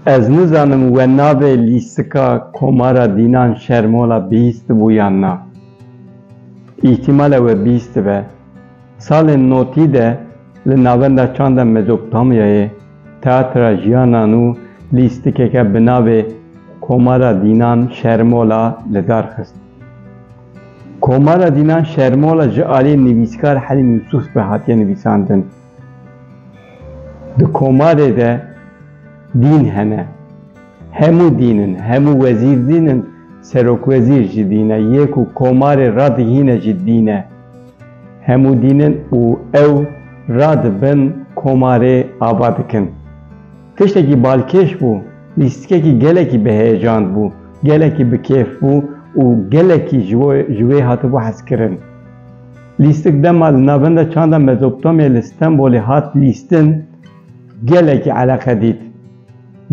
Ez nizanim we navê lîstika komara dînan şermola bihîst bû yan na. İhtimale we bihîst be. Salên notî de li navenda çanda Mezopotamyayê teatra jiyanan û lîstikeke bi navê komara dînan şermola li dar xist. Komara dînan şermola ji aliyê nivîskar Helîm Yûsuf be hatiye nivîsandin. Di komarê de dîn hene. Hemû dînin, hemû wezîr dînin, serokwezîr jî dîn e, yê ku komarê radihîne jî dîn e. Hemû dînin û ew radibin komarê ava dikin. Tiştekî balkêş bû, lîstikekî gelekî biheyecan bû, gelekî bi kêf bû û gelekî ji wê hatibû hezkirin. Lîstik dema li navenda çanda Mezopotamyayê li Stenbolê hat lîstin, gelekî eleqe dît.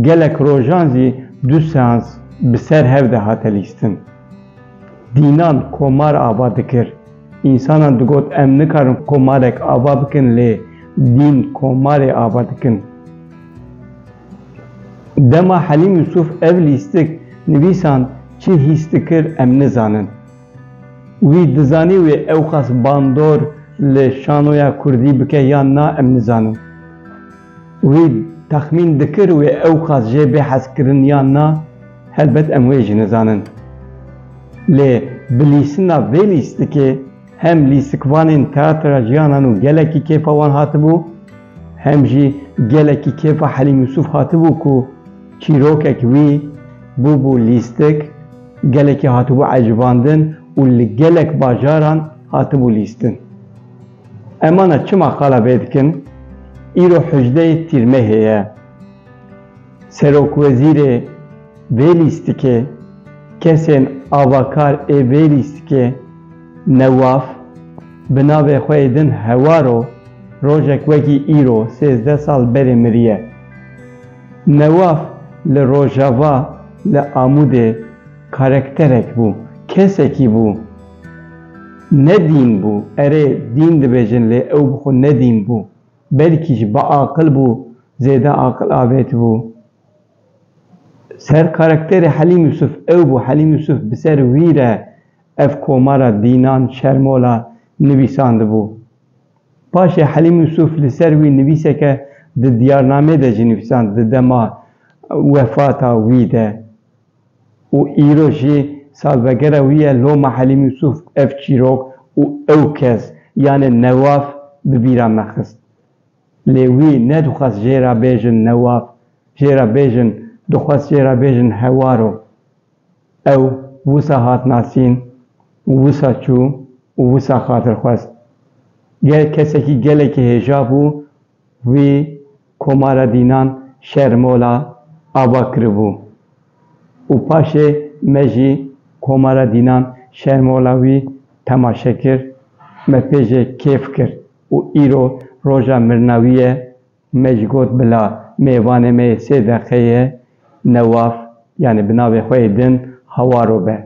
Gelek rojan jî du seans bi ser hev de hate lîstin. Dînan komar ava dikir. İnsanan digot em nikarin komarek ava bikin lê dîn komarê ava dikin. Dema Helîm Yûsuf ev lîstik nivîsan çi hîs dikir em nizanin. Wî dizanî wê ew xas bandor li şanoya Kurdî bike yan na em nizanin. Wî texmîn dikir wê ew xas jê bê hezkirin yan na helbet em wê jî nizanin. Lê bi lîstina vê lîstikê hem lîstikvanên teatra jiyanan û gelekî kêfa wan hatibû, hem jî gelekî kêfa Helîm Yûsuf hatibû ku çîrokek wî bûbû lîstik, gelekî hatibû ecivandin û li gelek bajaran hatibû lîstin. Emana çima qala vê dikin? Îro Hücdeyê Tîrmehê ye. Serokwezîrê vê lîstikê, kesên avakar ê vê lîstikê Newaf bi navê xwe din Hewaro rojek wekî îro 13 sal berê miriye. Newaf li Rojava li Amûdê karakterek bû, kesekî bû. Ne dîn bû, erê dîn dibêjin lê ew bi xwe ne dîn bû. Belkî jî baaqil bû, zêde aqil avêt bû. Ser karakterê Helîm Yûsuf ew bû, Helîm Yûsuf bi ser wî re ev komara dînan şermola nivîsandibû. Paşê Helîm Yûsuf li ser wî nivîseke di diyarnamê de jî nivîsand di dema wefata wî de. û îro jî salvegera wî ye loma Helîm Yûsuf ev çîrok û ew kes yani Newaf bi bîra me xist. Lê wî nedixwast jê re bêjin Newaf, jê re bêjin, dixwast jê re bêjin Hewaro. Ew wisa hat nasîn, wisa çû û wisa xatirxwest. Kesekî gelekî hêja bû, wî komara dînan şermola ava kiribû. û paşê me jî komara dînan şermola wî temaşe kir, me pêjê kêf kir. û îro roja mirnawî ye, me jî got bila mêvanê me yê 3 deqeyê Newaf yani bi navê xwe din Hewaro be.